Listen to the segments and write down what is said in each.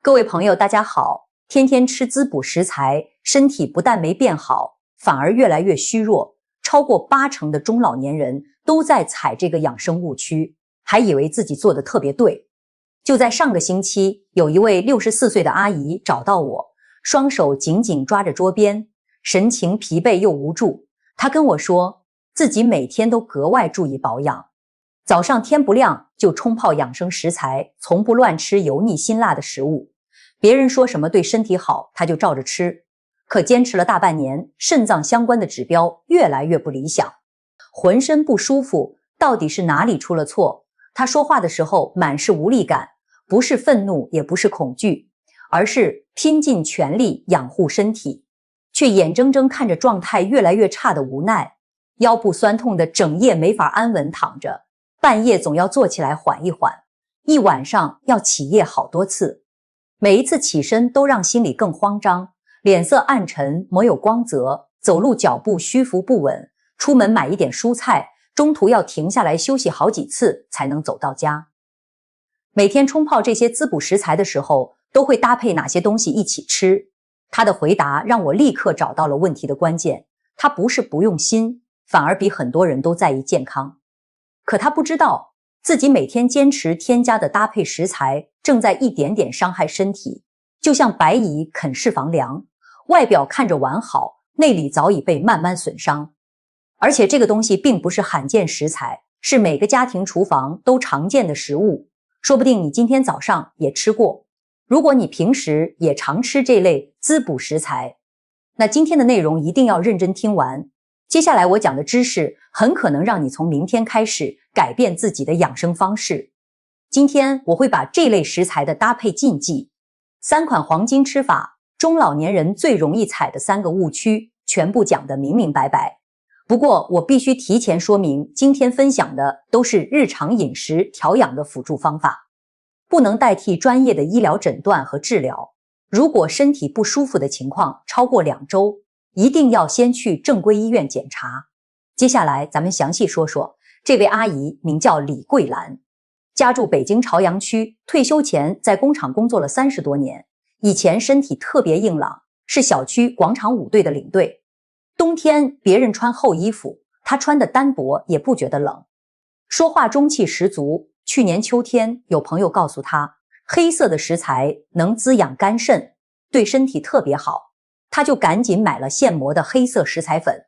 各位朋友，大家好。天天吃滋补食材，身体不但没变好，反而越来越虚弱。超过80%的中老年人都在踩这个养生误区，还以为自己做得特别对。就在上个星期，有一位64岁的阿姨找到我，双手紧紧抓着桌边，神情疲惫又无助。她跟我说，自己每天都格外注意保养，早上天不亮就冲泡养生食材，从不乱吃油腻辛辣的食物。别人说什么对身体好，他就照着吃。可坚持了大半年，肾脏相关的指标越来越不理想，浑身不舒服，到底是哪里出了错？他说话的时候满是无力感，不是愤怒，也不是恐惧，而是拼尽全力养护身体，却眼睁睁看着状态越来越差的无奈。腰部酸痛的整夜没法安稳躺着，半夜总要坐起来缓一缓，一晚上要起夜好多次。每一次起身都让心里更慌张，脸色暗沉，没有光泽，走路脚步虚浮不稳，出门买一点蔬菜，中途要停下来休息好几次才能走到家。每天冲泡这些滋补食材的时候，都会搭配哪些东西一起吃？他的回答让我立刻找到了问题的关键。他不是不用心，反而比很多人都在意健康。可他不知道，自己每天坚持添加的搭配食材正在一点点伤害身体，就像白蚁啃柿房梁，外表看着完好，内里早已被慢慢损伤。而且这个东西并不是罕见食材，是每个家庭厨房都常见的食物，说不定你今天早上也吃过。如果你平时也常吃这类滋补食材，那今天的内容一定要认真听完。接下来我讲的知识很可能让你从明天开始改变自己的养生方式。今天我会把这类食材的搭配禁忌、3款黄金吃法、中老年人最容易踩的3个误区全部讲得明明白白。不过我必须提前说明，今天分享的都是日常饮食调养的辅助方法，不能代替专业的医疗诊断和治疗。如果身体不舒服的情况超过2周，一定要先去正规医院检查。接下来咱们详细说说，这位阿姨名叫李桂兰，家住北京朝阳区，退休前在工厂工作了30多年，以前身体特别硬朗，是小区广场舞队的领队。冬天别人穿厚衣服，她穿的单薄也不觉得冷。说话中气十足，去年秋天有朋友告诉她，黑色的食材能滋养肝肾，对身体特别好，她就赶紧买了现磨的黑色食材粉，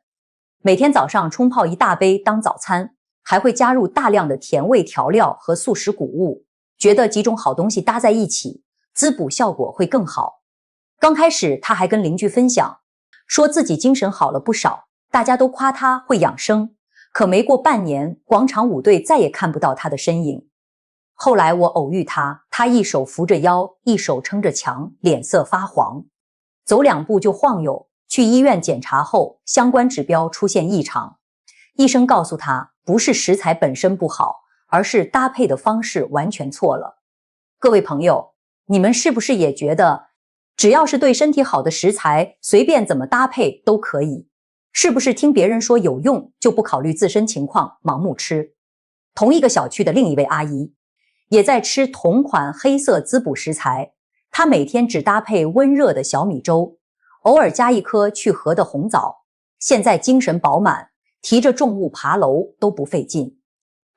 每天早上冲泡1大杯当早餐，还会加入大量的甜味调料和素食谷物，觉得几种好东西搭在一起，滋补效果会更好。刚开始她还跟邻居分享，说自己精神好了不少，大家都夸她会养生。可没过半年，广场舞队再也看不到她的身影。后来我偶遇她，她一手扶着腰，一手撑着墙，脸色发黄，走2步就晃悠。去医院检查后，相关指标出现异常。医生告诉她，不是食材本身不好，而是搭配的方式完全错了。各位朋友，你们是不是也觉得，只要是对身体好的食材，随便怎么搭配都可以？是不是听别人说有用，就不考虑自身情况，盲目吃？同一个小区的另一位阿姨，也在吃同款黑色滋补食材，她每天只搭配温热的小米粥，偶尔加1颗去核的红枣，现在精神饱满，提着重物爬楼都不费劲。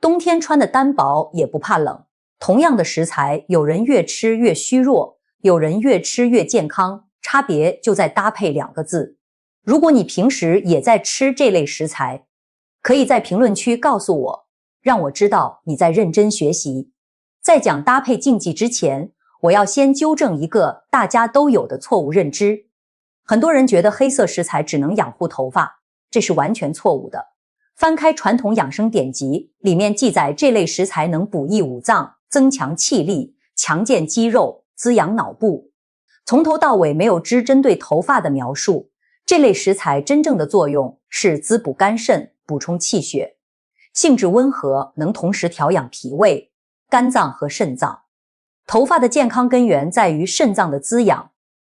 冬天穿的单薄也不怕冷。同样的食材，有人越吃越虚弱，有人越吃越健康，差别就在搭配2个字。如果你平时也在吃这类食材，可以在评论区告诉我，让我知道你在认真学习。在讲搭配禁忌之前，我要先纠正一个大家都有的错误认知。很多人觉得黑色食材只能养护头发，这是完全错误的。翻开传统养生典籍，里面记载这类食材能补益五脏，增强气力，强健肌肉，滋养脑部。从头到尾没有针对头发的描述。这类食材真正的作用是滋补肝肾，补充气血，性质温和，能同时调养脾胃、肝脏和肾脏。头发的健康根源在于肾脏的滋养，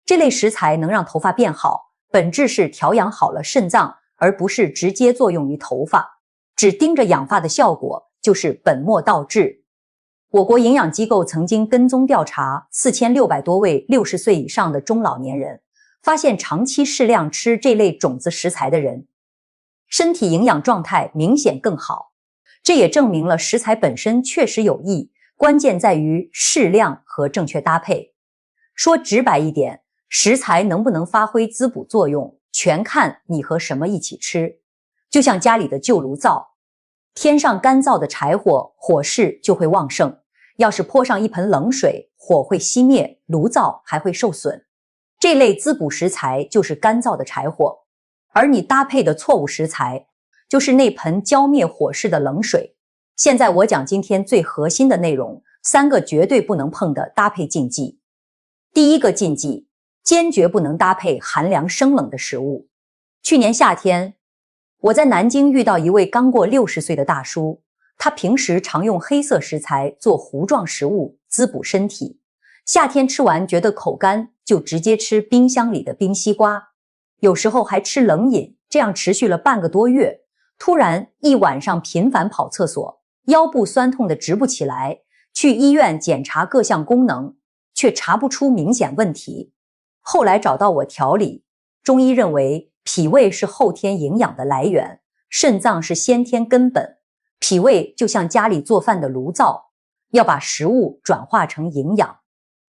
这类食材能让头发变好，本质是调养好了肾脏，而不是直接作用于头发。只盯着养发的效果，就是本末倒置。我国营养机构曾经跟踪调查4600多位60岁以上的中老年人，发现长期适量吃这类种子食材的人，身体营养状态明显更好。这也证明了食材本身确实有益，关键在于适量和正确搭配。说直白一点，食材能不能发挥滋补作用，全看你和什么一起吃。就像家里的旧炉灶，添上干燥的柴火，火势就会旺盛；要是泼上一盆冷水，火会熄灭，炉灶还会受损。这类滋补食材就是干燥的柴火，而你搭配的错误食材，就是那盆浇灭火势的冷水。现在我讲今天最核心的内容，3个绝对不能碰的搭配禁忌。第一个禁忌，坚决不能搭配寒凉生冷的食物。去年夏天，我在南京遇到一位刚过60岁的大叔，他平时常用黑色食材做糊状食物滋补身体，夏天吃完觉得口干，就直接吃冰箱里的冰西瓜，有时候还吃冷饮，这样持续了半个多月。突然一晚上频繁跑厕所，腰部酸痛的直不起来，去医院检查各项功能，却查不出明显问题。后来找到我调理，中医认为脾胃是后天营养的来源，肾脏是先天根本。脾胃就像家里做饭的炉灶，要把食物转化成营养，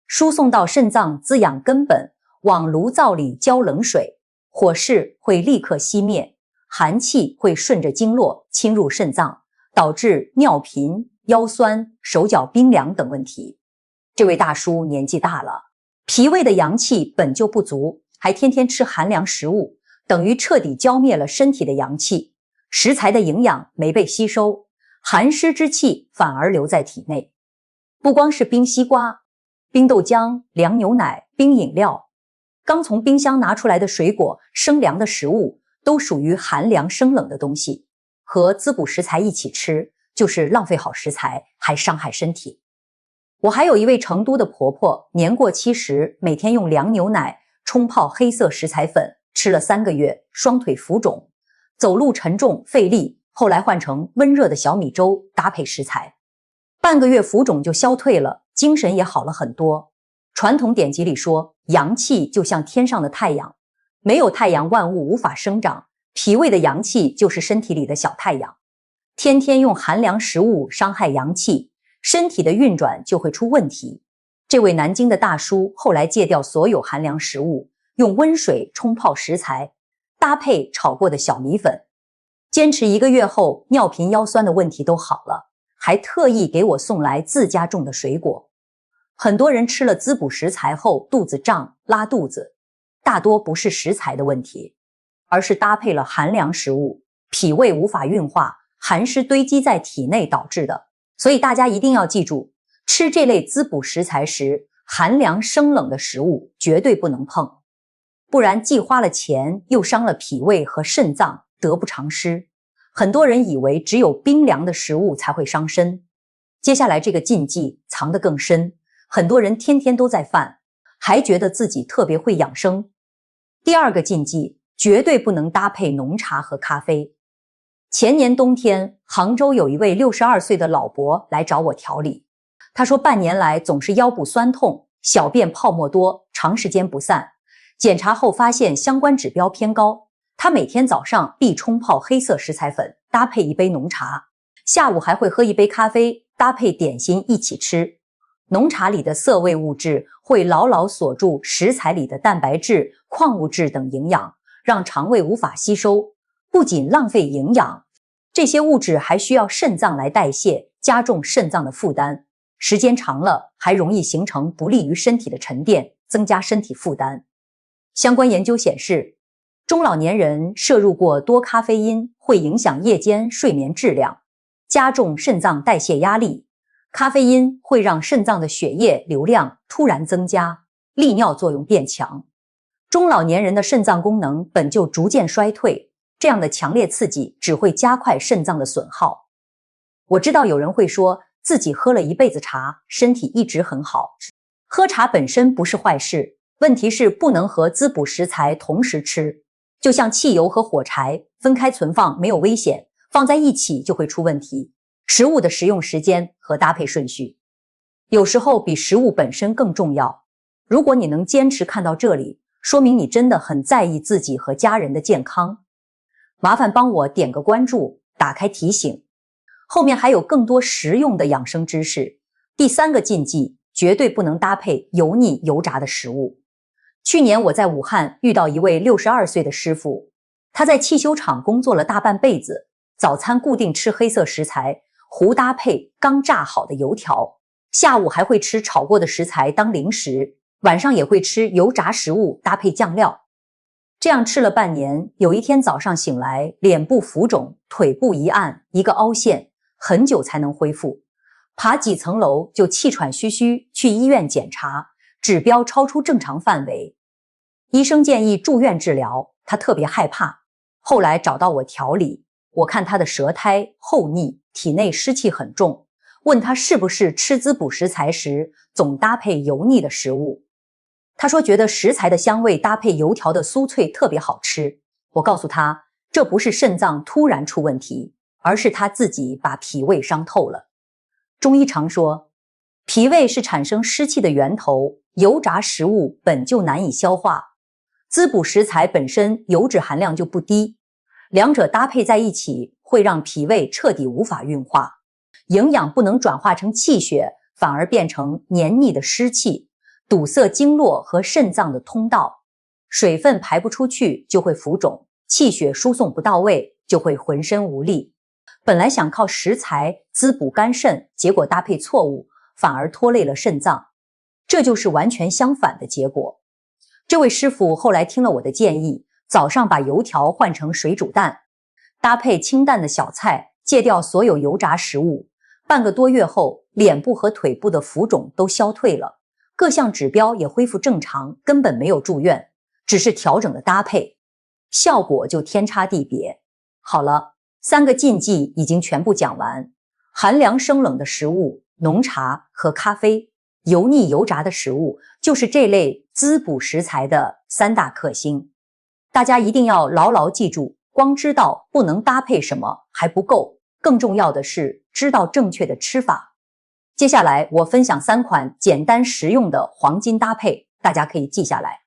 输送到肾脏滋养根本，往炉灶里浇冷水，火势会立刻熄灭，寒气会顺着经络侵入肾脏，导致尿频、腰酸、手脚冰凉等问题。这位大叔年纪大了，脾胃的阳气本就不足，还天天吃寒凉食物，等于彻底浇灭了身体的阳气，食材的营养没被吸收，寒湿之气反而留在体内。不光是冰西瓜、冰豆浆、凉牛奶、冰饮料，刚从冰箱拿出来的水果、生凉的食物，都属于寒凉生冷的东西，和滋补食材一起吃，就是浪费好食材，还伤害身体。我还有一位成都的婆婆，年过70，每天用凉牛奶冲泡黑色食材粉，吃了3个月，双腿浮肿，走路沉重费力，后来换成温热的小米粥搭配食材，半个月浮肿就消退了，精神也好了很多。传统典籍里说，阳气就像天上的太阳，没有太阳万物无法生长，脾胃的阳气就是身体里的小太阳，天天用寒凉食物伤害阳气，身体的运转就会出问题。这位南京的大叔后来戒掉所有寒凉食物，用温水冲泡食材，搭配炒过的小米粉，坚持1个月后，尿频腰酸的问题都好了，还特意给我送来自家种的水果。很多人吃了滋补食材后肚子胀、拉肚子，大多不是食材的问题，而是搭配了寒凉食物，脾胃无法运化，寒湿堆积在体内导致的。所以大家一定要记住，吃这类滋补食材时，寒凉生冷的食物绝对不能碰，不然既花了钱，又伤了脾胃和肾脏，得不偿失。很多人以为只有冰凉的食物才会伤身，接下来这个禁忌藏得更深，很多人天天都在犯，还觉得自己特别会养生。第2个禁忌，绝对不能搭配浓茶和咖啡。前年冬天，杭州有一位62岁的老伯来找我调理，他说半年来总是腰部酸痛，小便泡沫多，长时间不散，检查后发现相关指标偏高。他每天早上必冲泡黑色食材粉，搭配1杯浓茶，下午还会喝1杯咖啡，搭配点心一起吃。浓茶里的涩味物质会牢牢锁住食材里的蛋白质、矿物质等营养，让肠胃无法吸收，不仅浪费营养，这些物质还需要肾脏来代谢，加重肾脏的负担，时间长了还容易形成不利于身体的沉淀，增加身体负担。相关研究显示，中老年人摄入过多咖啡因会影响夜间睡眠质量，加重肾脏代谢压力。咖啡因会让肾脏的血液流量突然增加，利尿作用变强。中老年人的肾脏功能本就逐渐衰退，这样的强烈刺激只会加快肾脏的损耗。我知道有人会说自己喝了一辈子茶，身体一直很好。喝茶本身不是坏事，问题是不能和滋补食材同时吃。就像汽油和火柴分开存放没有危险，放在一起就会出问题。食物的食用时间和搭配顺序有时候比食物本身更重要。如果你能坚持看到这里，说明你真的很在意自己和家人的健康。麻烦帮我点个关注，打开提醒，后面还有更多实用的养生知识。第3个禁忌，绝对不能搭配油腻油炸的食物。去年我在武汉遇到一位62岁的师傅，他在汽修厂工作了大半辈子，早餐固定吃黑色食材，胡搭配刚炸好的油条，下午还会吃炒过的食材当零食，晚上也会吃油炸食物搭配酱料。这样吃了半年，有一天早上醒来，脸部浮肿，腿部一按，一个凹陷，很久才能恢复。爬几层楼就气喘吁吁，去医院检查，指标超出正常范围。医生建议住院治疗，他特别害怕。后来找到我调理，我看他的舌苔厚腻，体内湿气很重，问他是不是吃滋补食材时总搭配油腻的食物。他说觉得食材的香味搭配油条的酥脆特别好吃。我告诉他，这不是肾脏突然出问题，而是他自己把脾胃伤透了。中医常说，脾胃是产生湿气的源头，油炸食物本就难以消化，滋补食材本身油脂含量就不低，两者搭配在一起会让脾胃彻底无法运化，营养不能转化成气血，反而变成黏腻的湿气，堵塞经络和肾脏的通道，水分排不出去就会浮肿，气血输送不到位就会浑身无力。本来想靠食材滋补肝肾，结果搭配错误，反而拖累了肾脏，这就是完全相反的结果。这位师傅后来听了我的建议，早上把油条换成水煮蛋，搭配清淡的小菜，戒掉所有油炸食物。半个多月后，脸部和腿部的浮肿都消退了，各项指标也恢复正常，根本没有住院，只是调整了搭配，效果就天差地别。好了，3个禁忌已经全部讲完。寒凉生冷的食物、浓茶和咖啡，油腻油炸的食物，就是这类滋补食材的3大克星。大家一定要牢牢记住，光知道不能搭配什么还不够，更重要的是知道正确的吃法。接下来我分享3款简单实用的黄金搭配，大家可以记下来，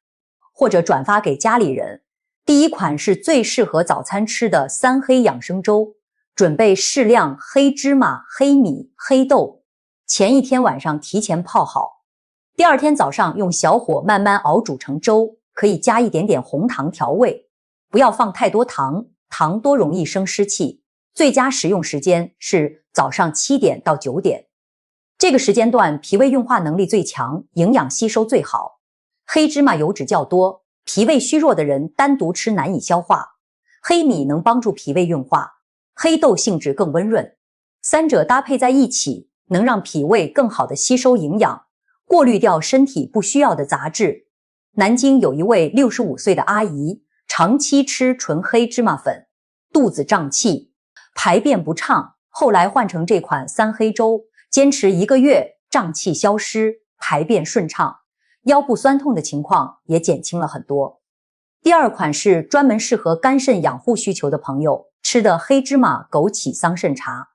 或者转发给家里人。第1款是最适合早餐吃的3黑养生粥，准备适量黑芝麻、黑米、黑豆，前一天晚上提前泡好，第2天早上用小火慢慢熬煮成粥，可以加一点点红糖调味，不要放太多糖，糖多容易生湿气。最佳食用时间是早上7点到9点，这个时间段脾胃运化能力最强，营养吸收最好。黑芝麻油脂较多，脾胃虚弱的人单独吃难以消化，黑米能帮助脾胃运化，黑豆性质更温润，3者搭配在一起，能让脾胃更好的吸收营养，过滤掉身体不需要的杂质。南京有一位65岁的阿姨，长期吃纯黑芝麻粉，肚子胀气，排便不畅，后来换成这款3黑粥，坚持1个月，胀气消失，排便顺畅，腰部酸痛的情况也减轻了很多。第2款是专门适合肝肾养护需求的朋友吃的黑芝麻枸杞桑葚茶，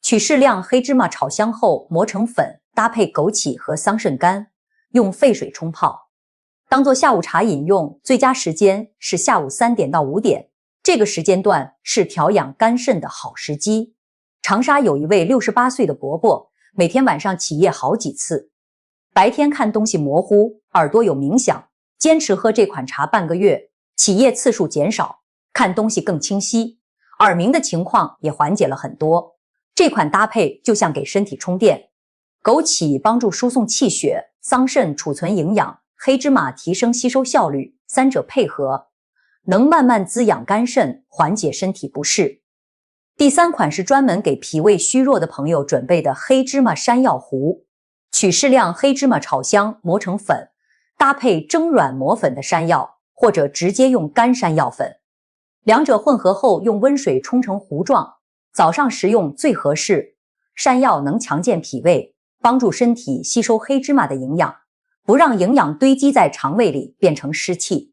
取适量黑芝麻炒香后磨成粉，搭配枸杞和桑葚干，用沸水冲泡，当做下午茶饮用。最佳时间是下午3点到5点，这个时间段是调养肝肾的好时机。长沙有一位68岁的伯伯，每天晚上起夜好几次，白天看东西模糊，耳朵有冥想，坚持喝这款茶半个月，起夜次数减少，看东西更清晰，耳鸣的情况也缓解了很多。这款搭配就像给身体充电，枸杞帮助输送气血，桑葚储存营养，黑芝麻提升吸收效率，3者配合，能慢慢滋养肝肾，缓解身体不适。第3款是专门给脾胃虚弱的朋友准备的黑芝麻山药糊，取适量黑芝麻炒香磨成粉，搭配蒸软磨粉的山药，或者直接用干山药粉，两者混合后用温水冲成糊状，早上食用最合适。山药能强健脾胃，帮助身体吸收黑芝麻的营养，不让营养堆积在肠胃里变成湿气。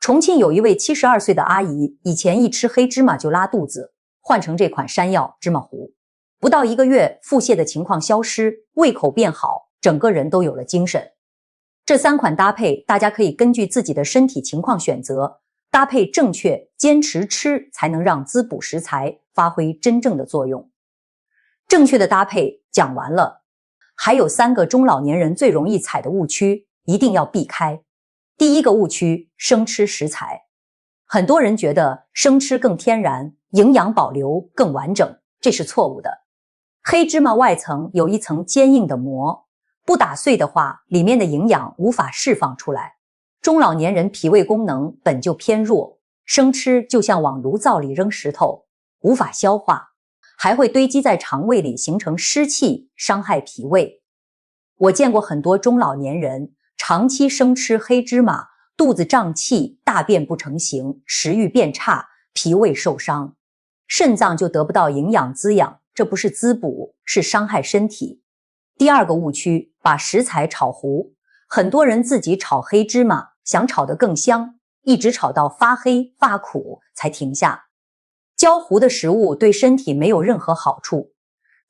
重庆有一位72岁的阿姨，以前一吃黑芝麻就拉肚子，换成这款山药芝麻糊，不到1个月腹泻的情况消失，胃口变好，整个人都有了精神。这3款搭配，大家可以根据自己的身体情况选择，搭配正确，坚持吃，才能让滋补食材发挥真正的作用。正确的搭配讲完了，还有3个中老年人最容易踩的误区，一定要避开。第一个误区，生吃食材。很多人觉得生吃更天然，营养保留更完整，这是错误的。黑芝麻外层有一层坚硬的膜，不打碎的话，里面的营养无法释放出来。中老年人脾胃功能本就偏弱，生吃就像往炉灶里扔石头，无法消化，还会堆积在肠胃里形成湿气，伤害脾胃。我见过很多中老年人长期生吃黑芝麻，肚子胀气，大便不成形，食欲变差，脾胃受伤，肾脏就得不到营养滋养，这不是滋补，是伤害身体。第二个误区，把食材炒糊。很多人自己炒黑芝麻，想炒得更香，一直炒到发黑发苦才停下。焦糊的食物对身体没有任何好处，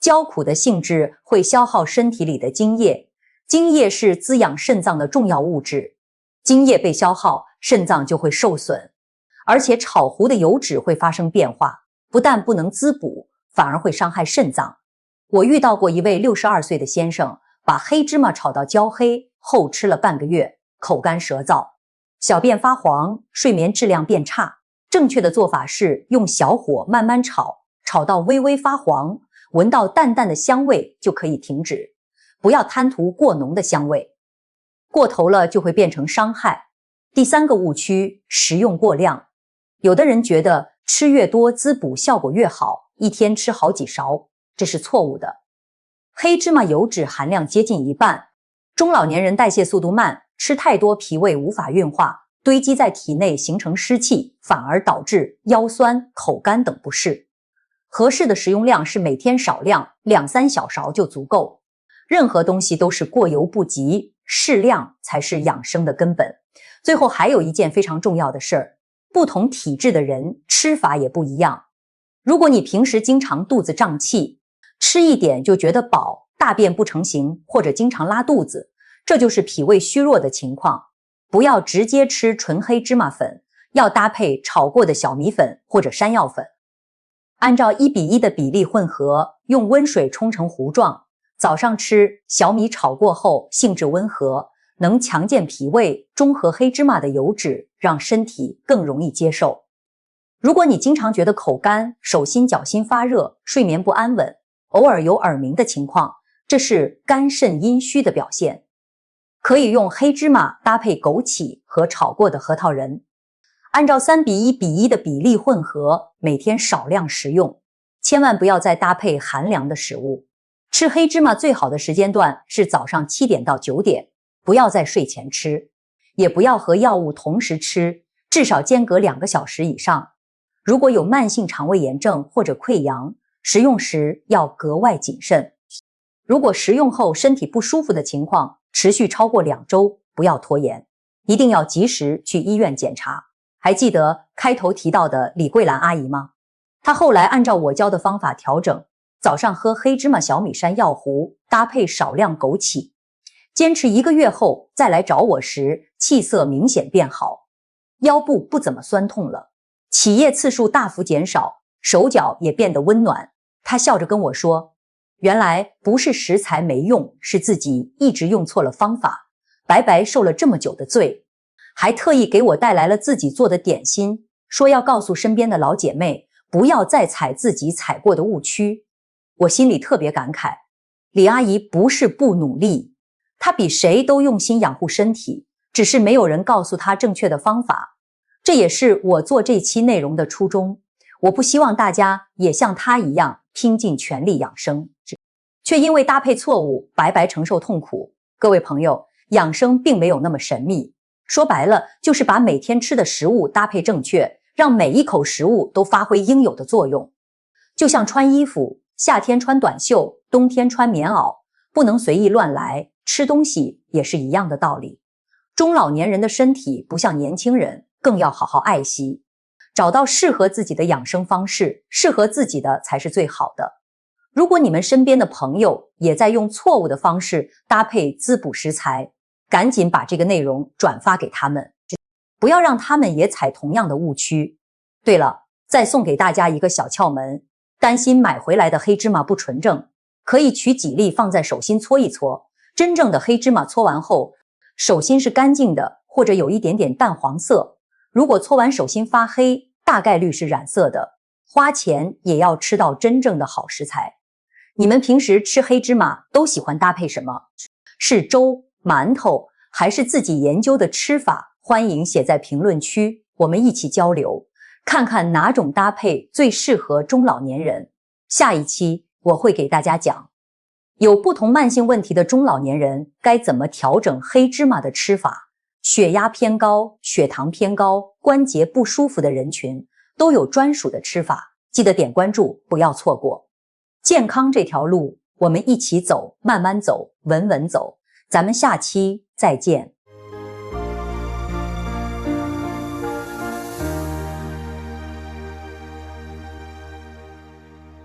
焦苦的性质会消耗身体里的津液，津液是滋养肾脏的重要物质，津液被消耗，肾脏就会受损，而且炒糊的油脂会发生变化，不但不能滋补，反而会伤害肾脏。我遇到过一位62岁的先生，把黑芝麻炒到焦黑后吃了半个月，口干舌燥，小便发黄，睡眠质量变差。正确的做法是用小火慢慢炒，炒到微微发黄，闻到淡淡的香味就可以停止，不要贪图过浓的香味，过头了就会变成伤害。第3个误区，食用过量。有的人觉得吃越多滋补效果越好，一天吃好几勺，这是错误的。黑芝麻油脂含量接近1半，中老年人代谢速度慢，吃太多脾胃无法运化，堆积在体内形成湿气，反而导致腰酸、口干等不适。合适的食用量是每天少量2-3小勺就足够。任何东西都是过犹不及，适量才是养生的根本。最后还有一件非常重要的事儿，不同体质的人吃法也不一样。如果你平时经常肚子胀气，吃一点就觉得饱，大便不成形，或者经常拉肚子，这就是脾胃虚弱的情况。不要直接吃纯黑芝麻粉，要搭配炒过的小米粉或者山药粉。按照1:1的比例混合，用温水冲成糊状。早上吃，小米炒过后性质温和，能强健脾胃，中和黑芝麻的油脂，让身体更容易接受。如果你经常觉得口干、手心脚心发热、睡眠不安稳，偶尔有耳鸣的情况，这是肝肾阴虚的表现。可以用黑芝麻搭配枸杞和炒过的核桃仁，按照3:1:1的比例混合，每天少量食用，千万不要再搭配寒凉的食物。吃黑芝麻最好的时间段是早上7点到9点，不要在睡前吃，也不要和药物同时吃，至少间隔2个小时以上。如果有慢性肠胃炎症或者溃疡，食用时要格外谨慎。如果食用后身体不舒服的情况持续超过2周，不要拖延，一定要及时去医院检查。还记得开头提到的李桂兰阿姨吗？她后来按照我教的方法调整，早上喝黑芝麻小米山药糊，搭配少量枸杞，坚持1个月后再来找我时，气色明显变好，腰部不怎么酸痛了，起夜次数大幅减少，手脚也变得温暖。她笑着跟我说，原来不是食材没用，是自己一直用错了方法，白白受了这么久的罪。还特意给我带来了自己做的点心，说要告诉身边的老姐妹，不要再踩自己踩过的误区。我心里特别感慨，李阿姨不是不努力，她比谁都用心养护身体，只是没有人告诉她正确的方法。这也是我做这期内容的初衷，我不希望大家也像她一样拼尽全力养生，却因为搭配错误白白承受痛苦。各位朋友，养生并没有那么神秘，说白了就是把每天吃的食物搭配正确，让每一口食物都发挥应有的作用。就像穿衣服，夏天穿短袖，冬天穿棉袄，不能随意乱来，吃东西也是一样的道理。中老年人的身体不像年轻人，更要好好爱惜，找到适合自己的养生方式，适合自己的才是最好的。如果你们身边的朋友也在用错误的方式搭配滋补食材，赶紧把这个内容转发给他们，不要让他们也踩同样的误区。对了，再送给大家一个小窍门，担心买回来的黑芝麻不纯正，可以取几粒放在手心搓一搓。真正的黑芝麻搓完后，手心是干净的，或者有一点点淡黄色。如果搓完手心发黑，大概率是染色的。花钱也要吃到真正的好食材。你们平时吃黑芝麻都喜欢搭配什么？是粥、馒头，还是自己研究的吃法？欢迎写在评论区，我们一起交流，看看哪种搭配最适合中老年人。下一期我会给大家讲，有不同慢性问题的中老年人该怎么调整黑芝麻的吃法。血压偏高、血糖偏高、关节不舒服的人群都有专属的吃法，记得点关注，不要错过。健康这条路，我们一起走，慢慢走，稳稳走。咱们下期再见。